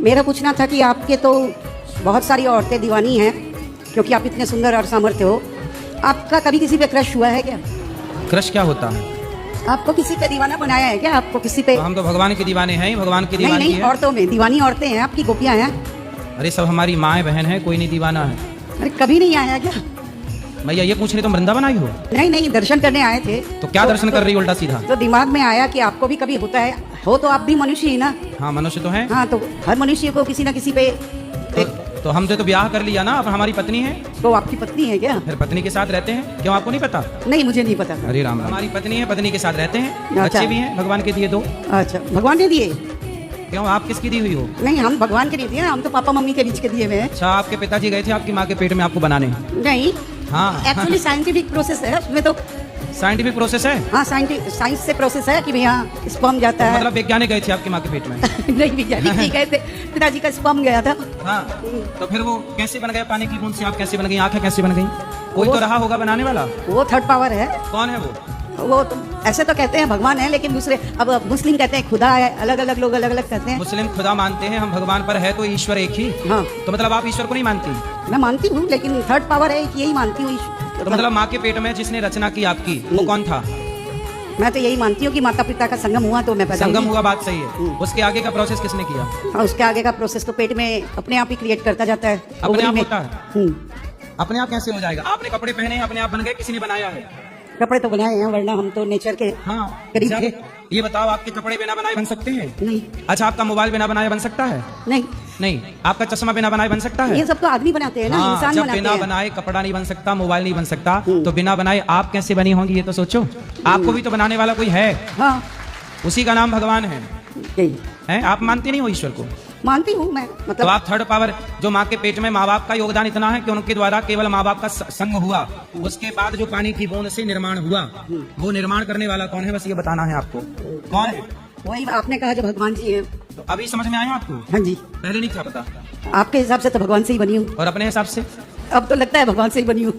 मेरा पूछना था कि आपके तो बहुत सारी औरतें दीवानी हैं, क्योंकि आप इतने सुंदर और सामर्थ्य हो। आपका कभी किसी पे क्रश हुआ है क्या? क्रश क्या होता है? आपको किसी पे दीवाना बनाया है क्या? आपको किसी पे? तो हम तो भगवान के दीवाने हैं, भगवान की नहीं दीवानी नहीं, है। औरतों में दीवानी औरतें हैं, आपकी गोपियां हैं। अरे सब हमारी माएँ बहन है, कोई नहीं दीवाना है। अरे कभी नहीं आया क्या? भैया ये पूछ रही तुम वृंदावन आई हो? नहीं नहीं, दर्शन करने आए थे। तो क्या दर्शन कर रही हो उल्टा सीधा? तो दिमाग में आया कि आपको भी कभी होता है, हो तो आप भी मनुष्य ही ना। हाँ मनुष्य तो है। हाँ, तो हर मनुष्य को किसी ना किसी पे तो हमसे तो ब्याह कर लिया ना, अब हमारी पत्नी है। तो आपकी पत्नी है क्या? फिर पत्नी के साथ रहते हैं, क्यों आपको नहीं पता? नहीं, मुझे नहीं पता। अरे राम राम। हमारी पत्नी है, पत्नी के साथ रहते हैं, अच्छा। बच्चे भी हैं, भगवान के दिए दो। अच्छा, भगवान ने दिए? क्यों आप किसकी दी हुई हो? नहीं, हम भगवान के नहीं दिए ना, हम तो पापा मम्मी के बीच के दिए हुए हैं। अच्छा, आपके पिताजी गए थे आपकी माँ के पेट में आपको बनाने? नहीं, हाँ एक्चुअली साइंटिफिक प्रोसेस है उसमें तो। साइंटिफिक प्रोसेस है। हाँ, साइंस से प्रोसेस है कि भैया स्पर्म जाता है। मतलब वैज्ञानिक गए थे आपकी माँ के पेट में? नहीं, वैज्ञानिक नहीं गए थे, पिताजी का स्पर्म गया था। हाँ, तो फिर वो कैसे बन गए? पानी की बूंद से आप कैसे बन गई? आंखें कैसे बन गई? कोई तो रहा होगा बनाने वाला। वो थर्ड पावर है। कौन है वो? वो तो ऐसे तो कहते हैं भगवान है, लेकिन दूसरे अब मुस्लिम कहते हैं खुदा है, अलग अलग लोग अलग अलग कहते हैं। मुस्लिम खुदा मानते हैं, हम भगवान पर है तो ईश्वर एक ही। हाँ, तो मतलब आप ईश्वर को नहीं मानती? मैं मानती हूँ, लेकिन थर्ड पावर है कि यही मानती हूँ। तो मतलब माँ के पेट में जिसने रचना की आपकी, वो कौन था? मैं तो यही मानती हूँ कि माता पिता का संगम हुआ तो मैं पैदा संगम हुई। हुआ, बात सही है। उसके आगे का प्रोसेस किसने किया? हाँ, उसके आगे का प्रोसेस तो पेट में अपने आप ही क्रिएट करता जाता है। अपने ओवरी आप में। होता है? अपने आप कैसे हो जाएगा? आपने कपड़े पहने हैं, अपने आप बन गए, किसी ने बनाया है? कपड़े तो बनाए हैं, वरना हम तो नेचर के हाँ करीब थे। ये बताओ, आपके कपड़े बिना बनाए बन सकते हैं? नहीं अच्छा, आपका मोबाइल बिना बनाए बन सकता है? नहीं, नहीं। आपका चश्मा बिना बनाए बन सकता है? ये सब तो आदमी बनाते हैं ना, हाँ, इंसान जब बनाते बिना हैं। बनाए कपड़ा नहीं बन सकता, मोबाइल नहीं बन सकता, तो बिना बनाए आप कैसे बनी होंगी ये तो सोचो। आपको भी तो बनाने वाला कोई है, हाँ, उसी का नाम भगवान है। यही हैं? आप मानते नहीं हो ईश्वर को? मानती हूँ मैं, तो मतलब आप थर्ड पावर, जो माँ के पेट में माँ बाप का योगदान इतना है कि उनके द्वारा केवल माँ बाप का संग हुआ, उसके बाद जो पानी की बूंद से निर्माण हुआ, वो निर्माण करने वाला कौन है, बस ये बताना है आपको। कौन है? वही आपने कहा जो भगवान जी है। तो अभी समझ में आया आपको? हाँ जी, पहले नहीं था पता? आपके हिसाब से तो भगवान से ही बनी हूँ। और अपने हिसाब से? अब तो लगता है भगवान से ही बनी हूँ।